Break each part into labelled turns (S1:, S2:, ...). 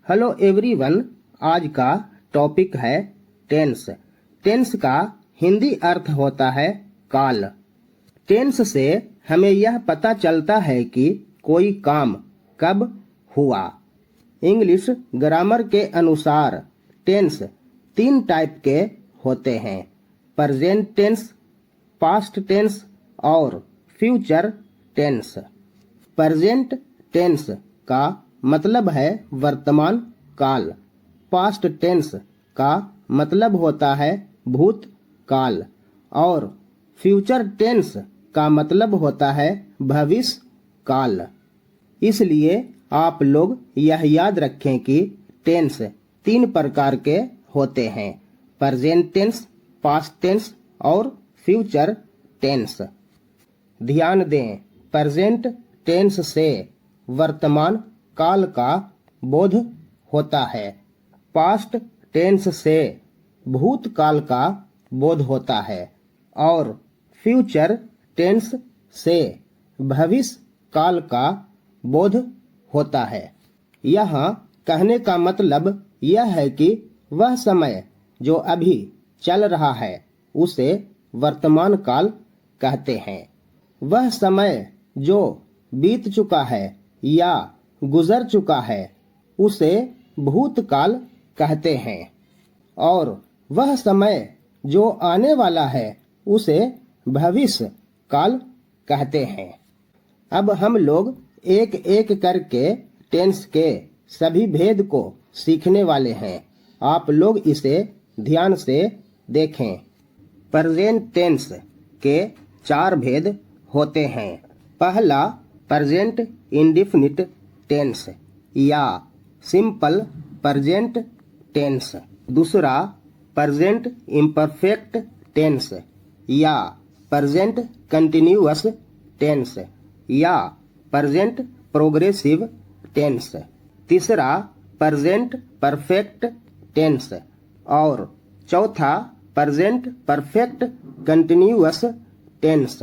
S1: Hello everyone, आज का topic है टेंस। टेंस का हिंदी अर्थ होता है काल। टेंस से हमें यह पता चलता है कि कोई काम कब हुआ। इंग्लिश ग्रामर के अनुसार टेंस 3 टाइप के होते हैं: प्रेजेंट टेंस, पास्ट टेंस और फ्यूचर टेंस। प्रेजेंट टेंस का मतलब है वर्तमान काल। पास्ट टेंस का मतलब होता है भूत काल और फ्यूचर टेंस का मतलब होता है भविष्य काल। इसलिए आप लोग यह याद रखें कि टेंस 3 प्रकार के होते हैं: प्रेजेंट टेंस, पास्ट टेंस और फ्यूचर टेंस। ध्यान दें, प्रेजेंट टेंस से वर्तमान काल का बोध होता है। पास्ट टेंस से भूतकाल का बोध होता है और फ्यूचर टेंस से भविष्य काल का बोध होता है। यहाँ कहने का मतलब यह है कि वह समय जो अभी चल रहा है उसे वर्तमान काल कहते हैं। वह समय जो बीत चुका है या गुजर चुका है उसे भूतकाल कहते हैं और वह समय जो आने वाला है उसे भविष्य काल कहते हैं। अब हम लोग एक एक करके टेंस के सभी भेद को सीखने वाले हैं। आप लोग इसे ध्यान से देखें। प्रेजेंट टेंस के 4 भेद होते हैं। पहला प्रेजेंट इंडेफिनिट टेंस या सिंपल प्रेजेंट टेंस। दूसरा प्रेजेंट इम्परफेक्ट टेंस या प्रेजेंट कंटिन्यूअस टेंस या प्रेजेंट प्रोग्रेसिव टेंस। तीसरा प्रेजेंट परफेक्ट टेंस और चौथा प्रेजेंट परफेक्ट कंटिन्यूअस टेंस।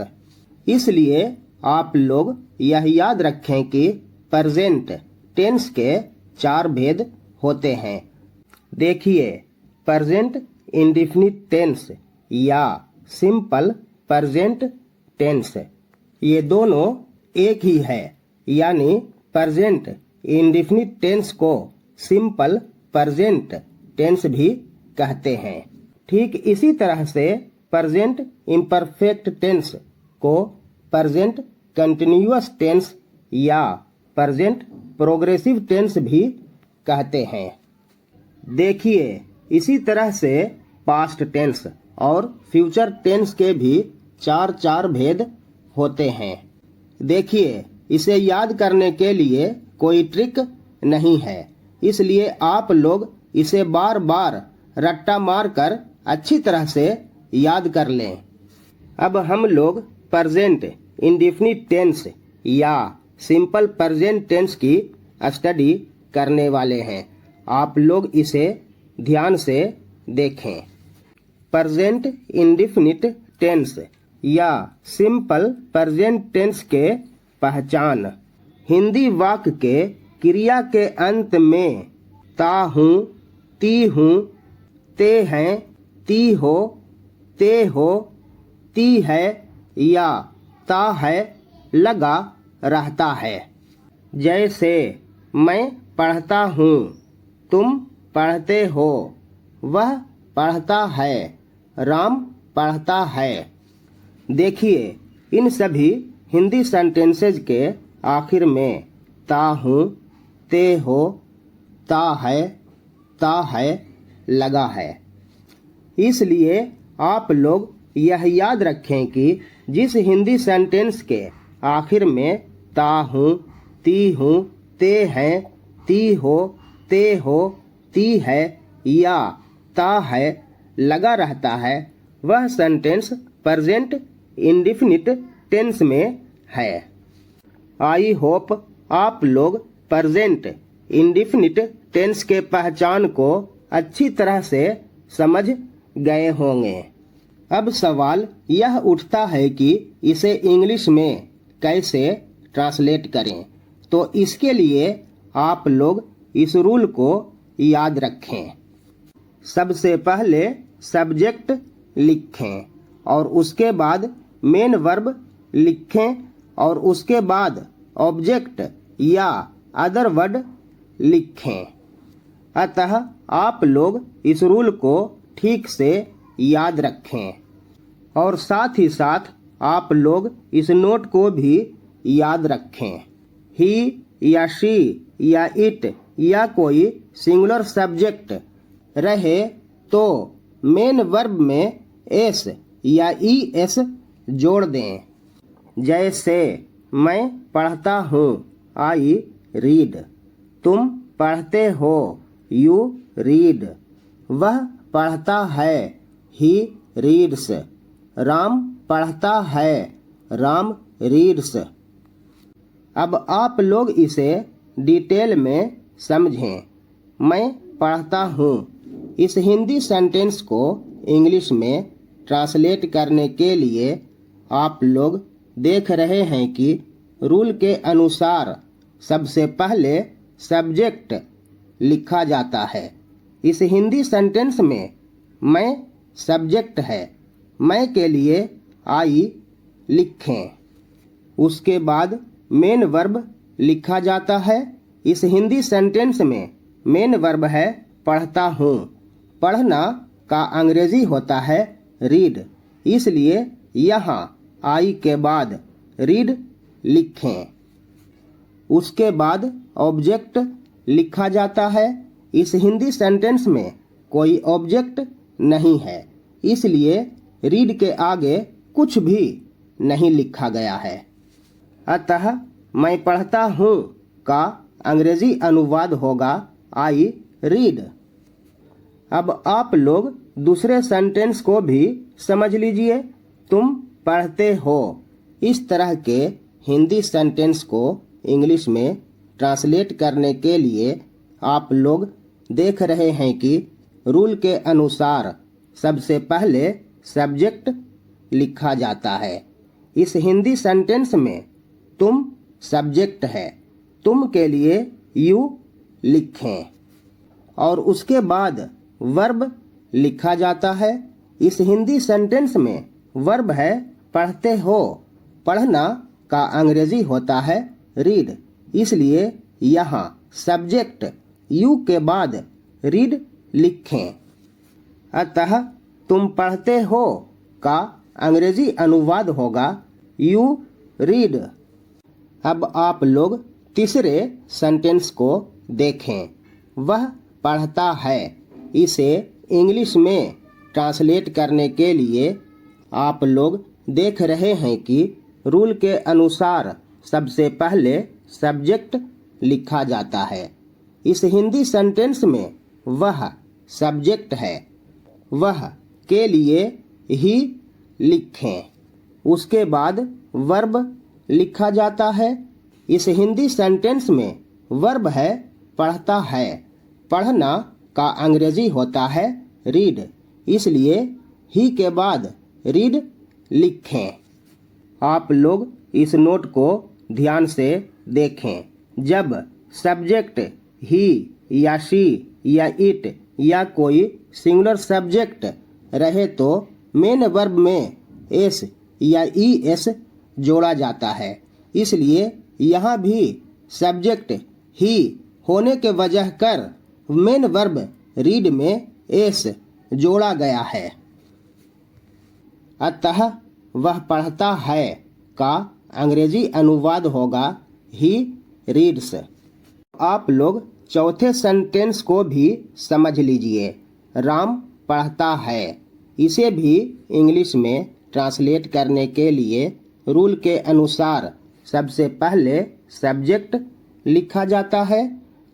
S1: इसलिए आप लोग यह याद रखें कि प्रेजेंट टेंस के 4 भेद होते हैं। देखिए, प्रेजेंट इंडेफिनिट टेंस या सिंपल प्रेजेंट टेंस, ये दोनों एक ही है। यानी प्रेजेंट इंडेफिनिट टेंस को सिंपल प्रेजेंट टेंस भी कहते हैं। ठीक इसी तरह से प्रेजेंट इम्परफेक्ट टेंस को प्रेजेंट कंटिन्यूअस टेंस या प्रेजेंट प्रोग्रेसिव टेंस भी कहते हैं। देखिए, इसी तरह से पास्ट टेंस और फ्यूचर टेंस के भी 4 भेद होते हैं। देखिए, इसे याद करने के लिए कोई ट्रिक नहीं है, इसलिए आप लोग इसे बार बार रट्टा मारकर अच्छी तरह से याद कर लें। अब हम लोग प्रेजेंट इंडेफिनिट टेंस या सिंपल प्रेजेंट टेंस की स्टडी करने वाले हैं। आप लोग इसे ध्यान से देखें। प्रेजेंट इंडेफिनिट टेंस या सिंपल प्रेजेंट टेंस के पहचान: हिंदी वाक्य के क्रिया के अंत में ता हूँ, ती हूँ, ते हैं, ती हो, ते हो, ती है या ता है लगा रहता है। जैसे मैं पढ़ता हूँ, तुम पढ़ते हो, वह पढ़ता है, राम पढ़ता है। देखिए, इन सभी हिंदी सेंटेंसेज के आखिर में ता हूँ, ते हो, ता है लगा है। इसलिए आप लोग यह याद रखें कि जिस हिंदी सेंटेंस के आखिर में ता हूँ, ती हूँ, ते हैं, ती हो, ते हो, ती है या ता है लगा रहता है, वह सेंटेंस प्रेजेंट इंडेफिनिट टेंस में है। आई होप आप लोग प्रेजेंट इंडेफिनिट टेंस के पहचान को अच्छी तरह से समझ गए होंगे। अब सवाल यह उठता है कि इसे इंग्लिश में कैसे ट्रांसलेट करें। तो इसके लिए आप लोग इस रूल को याद रखें। सबसे पहले सब्जेक्ट लिखें और उसके बाद मेन वर्ब लिखें और उसके बाद ऑब्जेक्ट या अदर वर्ड लिखें। अतः आप लोग इस रूल को ठीक से याद रखें और साथ ही साथ आप लोग इस नोट को भी याद रखें। ही या शी या इट या कोई सिंगुलर सब्जेक्ट रहे तो मेन वर्ब में एस या ई एस जोड़ दें। जैसे मैं पढ़ता हूँ, आई रीड। तुम पढ़ते हो, यू रीड। वह पढ़ता है, ही रीड्स। राम पढ़ता है, राम रीड्स। अब आप लोग इसे डिटेल में समझें। मैं पढ़ता हूँ। इस हिंदी सेंटेंस को इंग्लिश में ट्रांसलेट करने के लिए आप लोग देख रहे हैं कि रूल के अनुसार सबसे पहले सब्जेक्ट लिखा जाता है। इस हिंदी सेंटेंस में मैं सब्जेक्ट है। मैं के लिए आई लिखें। उसके बाद मेन वर्ब लिखा जाता है। इस हिंदी सेंटेंस में मेन वर्ब है पढ़ता हूँ। पढ़ना का अंग्रेजी होता है रीड, इसलिए यहाँ आई के बाद रीड लिखें। उसके बाद ऑब्जेक्ट लिखा जाता है। इस हिंदी सेंटेंस में कोई ऑब्जेक्ट नहीं है, इसलिए रीड के आगे कुछ भी नहीं लिखा गया है। अतः मैं पढ़ता हूँ का अंग्रेजी अनुवाद होगा आई रीड। अब आप लोग दूसरे सेंटेंस को भी समझ लीजिए। तुम पढ़ते हो। इस तरह के हिंदी सेंटेंस को इंग्लिश में ट्रांसलेट करने के लिए आप लोग देख रहे हैं कि रूल के अनुसार सबसे पहले सब्जेक्ट लिखा जाता है। इस हिंदी सेंटेंस में तुम सब्जेक्ट है। तुम के लिए यू लिखें और उसके बाद वर्ब लिखा जाता है। इस हिंदी सेंटेंस में वर्ब है पढ़ते हो। पढ़ना का अंग्रेजी होता है रीड, इसलिए यहाँ सब्जेक्ट यू के बाद रीड लिखें। अतः तुम पढ़ते हो का अंग्रेजी अनुवाद होगा यू रीड। अब आप लोग तीसरे सेंटेंस को देखें। वह पढ़ता है। इसे इंग्लिश में ट्रांसलेट करने के लिए आप लोग देख रहे हैं कि रूल के अनुसार सबसे पहले सब्जेक्ट लिखा जाता है। इस हिंदी सेंटेंस में वह सब्जेक्ट है। वह के लिए ही लिखें। उसके बाद वर्ब लिखा जाता है। इस हिंदी सेंटेंस में वर्ब है पढ़ता है। पढ़ना का अंग्रेजी होता है रीड, इसलिए ही के बाद रीड लिखें। आप लोग इस नोट को ध्यान से देखें। जब सब्जेक्ट ही या शी या इट या कोई सिंगुलर सब्जेक्ट रहे तो मेन वर्ब में एस या ई एस जोड़ा जाता है, इसलिए यहाँ भी सब्जेक्ट ही होने के वजह कर मेन वर्ब रीड में एस जोड़ा गया है। अतः वह पढ़ता है का अंग्रेजी अनुवाद होगा ही रीड्स। आप लोग चौथे सेंटेंस को भी समझ लीजिए। राम पढ़ता है। इसे भी इंग्लिश में ट्रांसलेट करने के लिए रूल के अनुसार सबसे पहले सब्जेक्ट लिखा जाता है।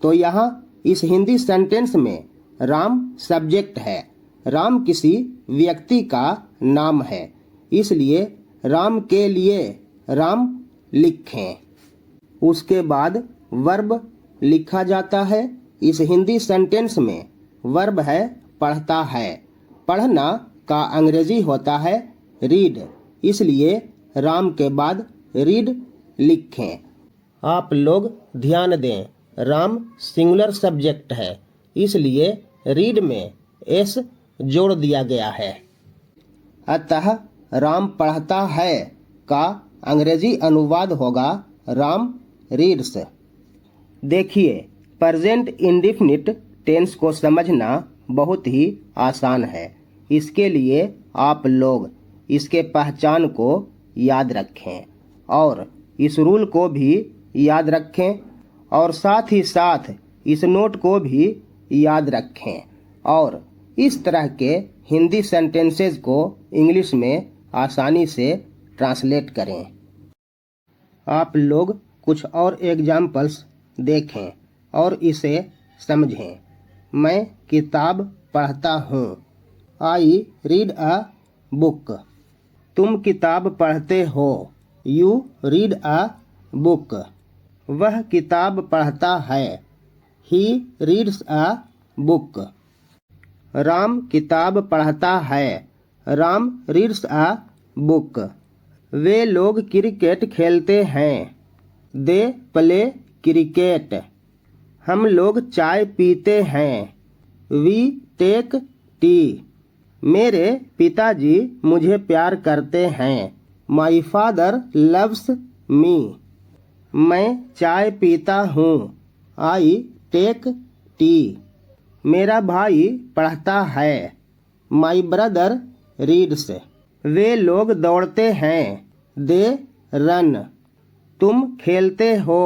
S1: तो यहाँ इस हिंदी सेंटेंस में राम सब्जेक्ट है। राम किसी व्यक्ति का नाम है, इसलिए राम के लिए राम लिखें। उसके बाद वर्ब लिखा जाता है। इस हिंदी सेंटेंस में वर्ब है पढ़ता है। पढ़ना का अंग्रेजी होता है रीड, इसलिए राम के बाद रीड लिखें। आप लोग ध्यान दें, राम सिंगुलर सब्जेक्ट है, इसलिए रीड में एस जोड़ दिया गया है। अतः राम पढ़ता है का अंग्रेजी अनुवाद होगा राम रीड्स। देखिए, प्रेजेंट इंडेफिनिट टेंस को समझना बहुत ही आसान है। इसके लिए आप लोग इसके पहचान को याद रखें और इस रूल को भी याद रखें और साथ ही साथ इस नोट को भी याद रखें और इस तरह के हिंदी सेंटेंसेस को इंग्लिश में आसानी से ट्रांसलेट करें। आप लोग कुछ और एग्जाम्पल्स देखें और इसे समझें। मैं किताब पढ़ता हूँ। I read a book. तुम किताब पढ़ते हो। You read a book. वह किताब पढ़ता है। He reads a book. Ram किताब पढ़ता है। Ram reads a book. वे लोग क्रिकेट खेलते हैं। They play cricket. हम लोग चाय पीते हैं। We take tea. मेरे पिताजी मुझे प्यार करते हैं। My father loves me. मैं चाय पीता हूँ। I take tea. मेरा भाई पढ़ता है। My brother reads. वे लोग दौड़ते हैं। They run. तुम खेलते हो।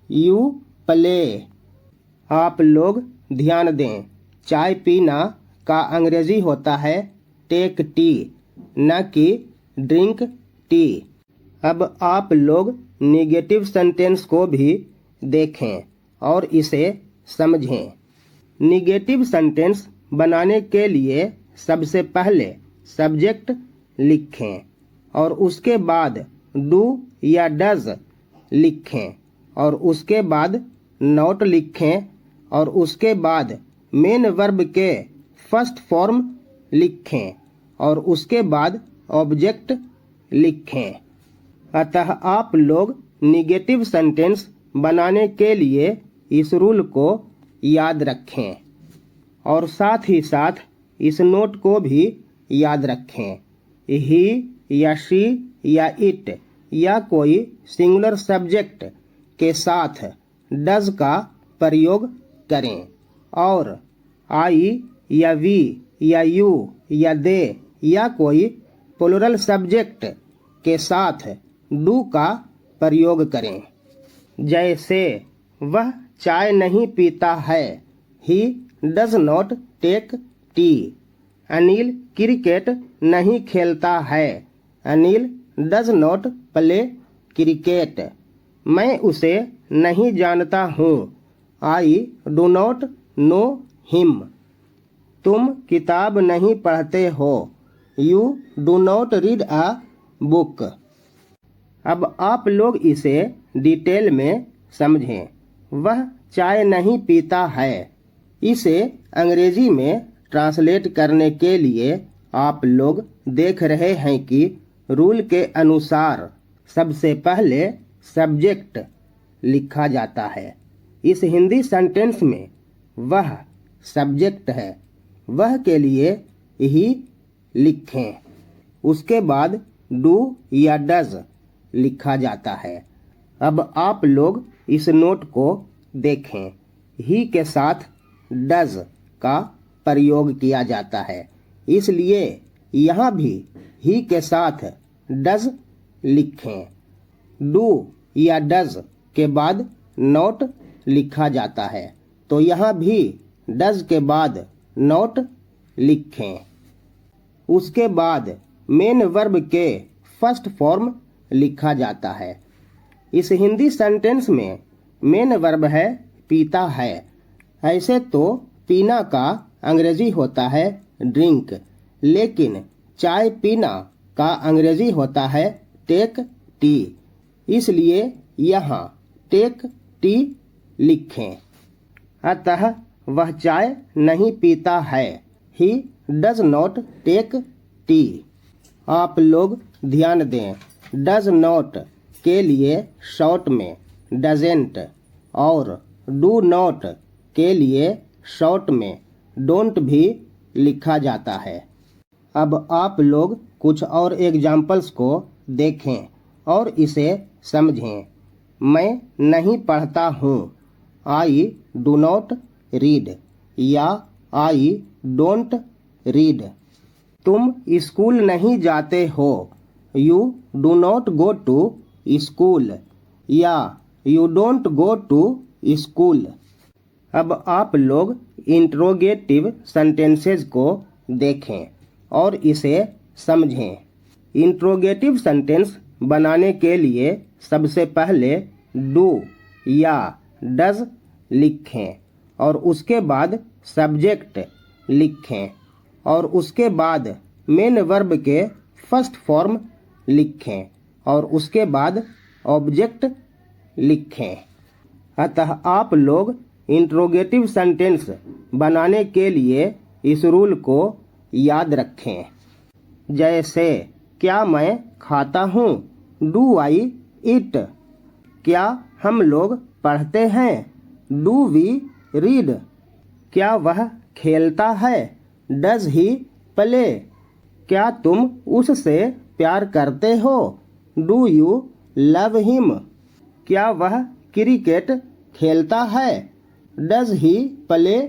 S1: You play. आप लोग ध्यान दें, चाय पीना का अंग्रेजी होता है टेक टी, न कि ड्रिंक टी। अब आप लोग नेगेटिव सेंटेंस को भी देखें और इसे समझें। नेगेटिव सेंटेंस बनाने के लिए सबसे पहले सब्जेक्ट लिखें और उसके बाद डू या डज लिखें और उसके बाद नॉट लिखें और उसके बाद मेन वर्ब के फर्स्ट फॉर्म लिखें और उसके बाद ऑब्जेक्ट लिखें। अतः आप लोग नेगेटिव सेंटेंस बनाने के लिए इस रूल को याद रखें और साथ ही साथ इस नोट को भी याद रखें। ही या शी या इट या कोई सिंगुलर सब्जेक्ट के साथ डज का प्रयोग करें और आई या वी या यू या दे या कोई प्लूरल सब्जेक्ट के साथ डू का प्रयोग करें। जैसे वह चाय नहीं पीता है। He does not take tea. Anil cricket नहीं खेलता है। Anil does not play cricket. मैं उसे नहीं जानता हूँ। I do not know him. तुम किताब नहीं पढ़ते हो। You do not read a book. अब आप लोग इसे डिटेल में समझें। वह चाय नहीं पीता है। इसे अंग्रेजी में ट्रांसलेट करने के लिए आप लोग देख रहे हैं कि रूल के अनुसार सबसे पहले सब्जेक्ट लिखा जाता है। इस हिंदी सेंटेंस में वह सब्जेक्ट है। वह के लिए ही लिखें। उसके बाद डू या डज लिखा जाता है। अब आप लोग इस नोट को देखें। ही के साथ डज का प्रयोग किया जाता है, इसलिए यहाँ भी ही के साथ डज लिखें। डू या डज के बाद नॉट लिखा जाता है, तो यहाँ भी डज के बाद नॉट लिखें। उसके बाद मेन वर्ब के फर्स्ट फॉर्म लिखा जाता है। इस हिंदी सेंटेंस में मेन वर्ब है पीता है। ऐसे तो पीना का अंग्रेजी होता है ड्रिंक, लेकिन चाय पीना का अंग्रेजी होता है टेक टी, इसलिए यहाँ टेक टी लिखें। अतः वह चाय नहीं पीता है। He does not take tea. आप लोग ध्यान दें, डज नॉट के लिए शॉर्ट में डजेंट और डू नॉट के लिए शॉर्ट में डोंट भी लिखा जाता है। अब आप लोग कुछ और एग्जाम्पल्स को देखें और इसे समझें। मैं नहीं पढ़ता हूँ, आई डू नॉट रीड, या आई डोंट रीड। तुम स्कूल नहीं जाते हो, you do not go to school, या you don't go to school. अब आप लोग इंट्रोगेटिव सेंटेंसेस को देखें और इसे समझें। इंट्रोगेटिव सेंटेंस बनाने के लिए सबसे पहले डू या डज लिखें और उसके बाद सब्जेक्ट लिखें और उसके बाद मेन वर्ब के फर्स्ट फॉर्म लिखें और उसके बाद ऑब्जेक्ट लिखें। अतः आप लोग इंट्रोगेटिव सेंटेंस बनाने के लिए इस रूल को याद रखें। जैसे क्या मैं खाता हूँ, डू आई ईट। क्या हम लोग पढ़ते हैं, डू वी रीड। क्या वह खेलता है, डज ही प्ले। क्या तुम उससे प्यार करते हो, डू यू लव हिम। क्या वह क्रिकेट खेलता है, डज ही प्ले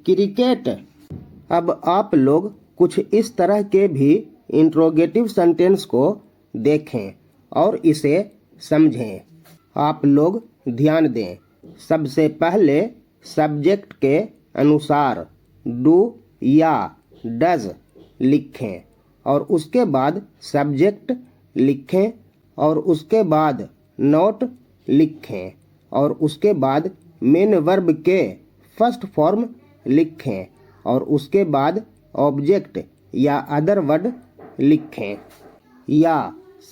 S1: क्रिकेट। अब आप लोग कुछ इस तरह के भी इंट्रोगेटिव सेंटेंस को देखें और इसे समझें। आप लोग ध्यान दें। सबसे पहले सब्जेक्ट के अनुसार डू या डज लिखें और उसके बाद सब्जेक्ट लिखें और उसके बाद नॉट लिखें और उसके बाद मेन वर्ब के फर्स्ट फॉर्म लिखें और उसके बाद ऑब्जेक्ट या अदर वर्ड लिखें। या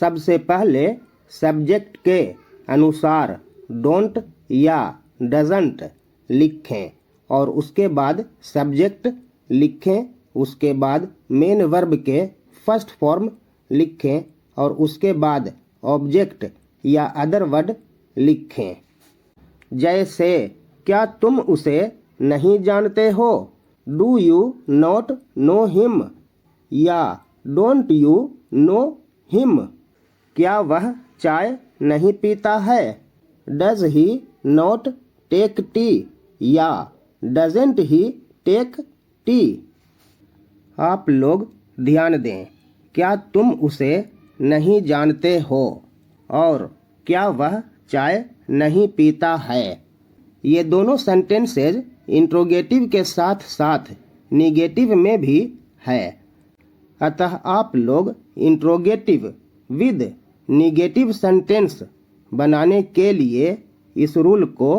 S1: सबसे पहले सब्जेक्ट के अनुसार डोंट या डजंट लिखें और उसके बाद सब्जेक्ट लिखें, उसके बाद मेन वर्ब के फर्स्ट फॉर्म लिखें और उसके बाद ऑब्जेक्ट या अदर वर्ड लिखें। जैसे क्या तुम उसे नहीं जानते हो, do you not know him, या डोंट यू नो हिम। क्या वह चाय नहीं पीता है, does he not take tea, या डजेंट ही टेक टी। आप लोग ध्यान दें। क्या तुम उसे नहीं जानते हो और क्या वह चाय नहीं पीता है। ये दोनों सेंटेंसेज इंट्रोगेटिव के साथ साथ निगेटिव में भी है। अतः आप लोग इंट्रोगेटिव विद निगेटिव सेंटेंस बनाने के लिए इस रूल को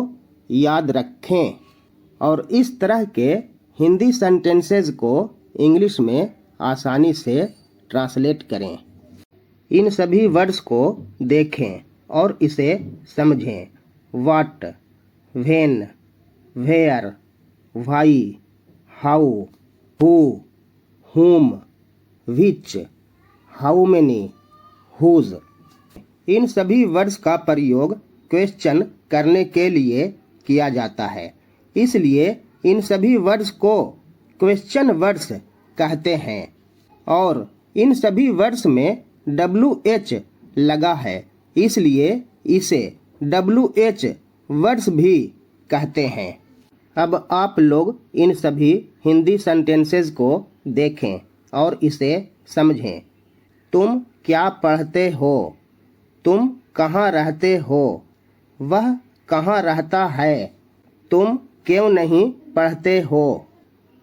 S1: याद रखें और इस तरह के हिंदी सेंटेंसेस को इंग्लिश में आसानी से ट्रांसलेट करें। इन सभी वर्ड्स को देखें और इसे समझें। What, when, where, why, how, who, whom, which, how many, whose। इन सभी वर्ड्स का प्रयोग क्वेश्चन करने के लिए किया जाता है, इसलिए इन सभी वर्ड्स को क्वेश्चन वर्ड्स कहते हैं और इन सभी वर्ड्स में WH लगा है, इसलिए इसे WH वर्ड्स भी कहते हैं। अब आप लोग इन सभी हिंदी सेंटेंसेस को देखें और इसे समझें। तुम क्या पढ़ते हो, तुम कहाँ रहते हो, वह कहाँ रहता है, तुम क्यों नहीं पढ़ते हो।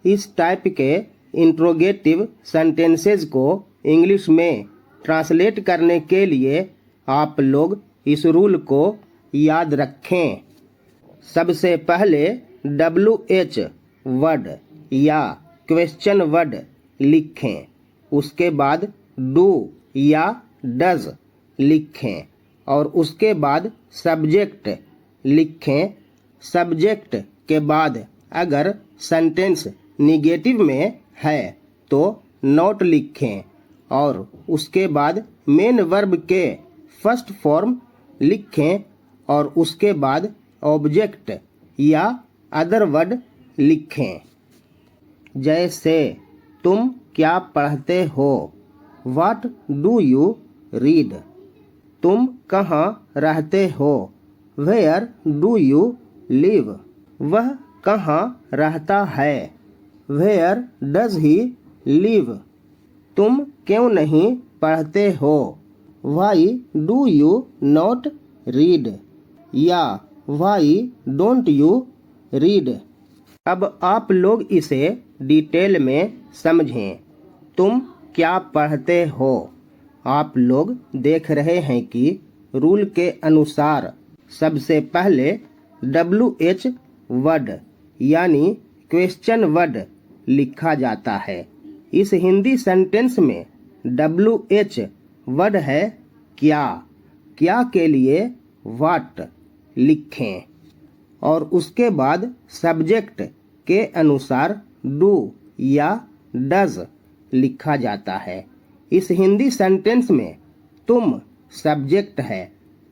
S1: इस टाइप के इंट्रोगेटिव सेंटेंसेस को इंग्लिश में ट्रांसलेट करने के लिए आप लोग इस रूल को याद रखें। सबसे पहले WH वर्ड या क्वेश्चन वर्ड लिखें, उसके बाद डू या डज लिखें और उसके बाद सब्जेक्ट लिखें। सब्जेक्ट के बाद अगर सेंटेंस निगेटिव में है तो नॉट लिखें और उसके बाद मेन वर्ब के फर्स्ट फॉर्म लिखें और उसके बाद ऑब्जेक्ट या अदर वर्ड लिखें। जैसे तुम क्या पढ़ते हो, व्हाट डू यू रीड। तुम कहाँ रहते हो, वेयर डू यू लिव। वह कहाँ रहता है, वेयर डज ही लिव। तुम क्यों नहीं पढ़ते हो, why do you not read या वाई डोंट यू रीड। अब आप लोग इसे डिटेल में समझें। तुम क्या पढ़ते हो। आप लोग देख रहे हैं कि रूल के अनुसार सबसे पहले WH वर्ड यानी क्वेश्चन वर्ड लिखा जाता है। इस हिंदी सेंटेंस में WH वर्ड है क्या। क्या के लिए व्हाट लिखें और उसके बाद सब्जेक्ट के अनुसार डू या डज लिखा जाता है। इस हिंदी सेंटेंस में तुम सब्जेक्ट है।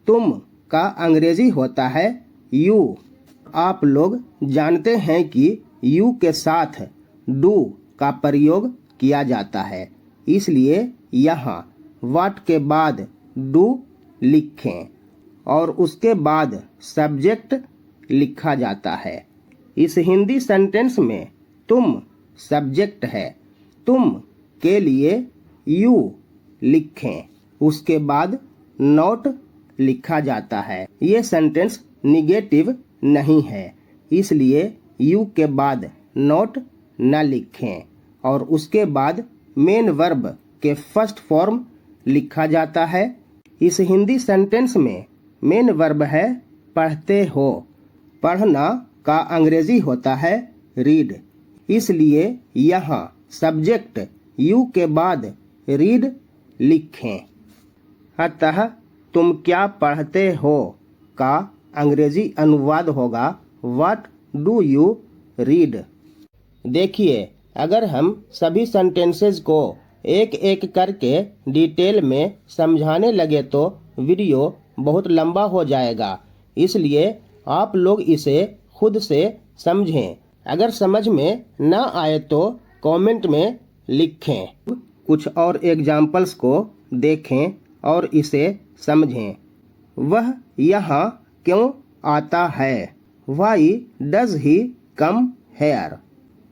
S1: तुम का अंग्रेजी होता है यू। आप लोग जानते हैं कि यू के साथ डू का प्रयोग किया जाता है, इसलिए यहाँ व्हाट के बाद डू लिखें और उसके बाद सब्जेक्ट लिखा जाता है। इस हिंदी सेंटेंस में तुम सब्जेक्ट है। तुम के लिए यू लिखें, उसके बाद नॉट लिखा जाता है। ये सेंटेंस निगेटिव नहीं है, इसलिए यू के बाद नॉट न लिखें और उसके बाद मेन वर्ब के फर्स्ट फॉर्म लिखा जाता है। इस हिंदी सेंटेंस में मेन वर्ब है पढ़ते हो। पढ़ना का अंग्रेजी होता है रीड, इसलिए यहाँ सब्जेक्ट यू के बाद रीड लिखें। अतः तुम क्या पढ़ते हो का अंग्रेजी अनुवाद होगा व्हाट डू यू रीड। देखिए, अगर हम सभी सेंटेंसेस को एक एक करके डिटेल में समझाने लगे तो वीडियो बहुत लंबा हो जाएगा, इसलिए आप लोग इसे खुद से समझें। अगर समझ में न आए तो कमेंट में लिखें। कुछ और एग्जाम्पल्स को देखें और इसे समझें। वह यहाँ क्यों आता है, why does he come here.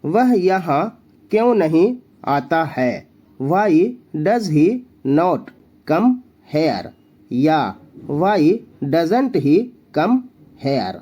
S1: वह यहाँ क्यों नहीं आता है, why does he not come here या why doesn't he come here.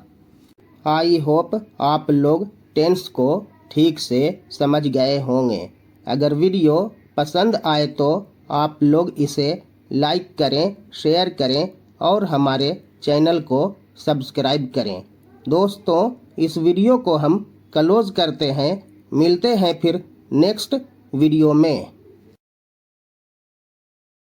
S1: I hope आप लोग टेंस को ठीक से समझ गए होंगे। अगर वीडियो पसंद आए तो आप लोग इसे लाइक करें, शेयर करें और हमारे चैनल को सब्सक्राइब करें। दोस्तों, इस वीडियो को हम क्लोज करते हैं। मिलते हैं फिर नेक्स्ट वीडियो में।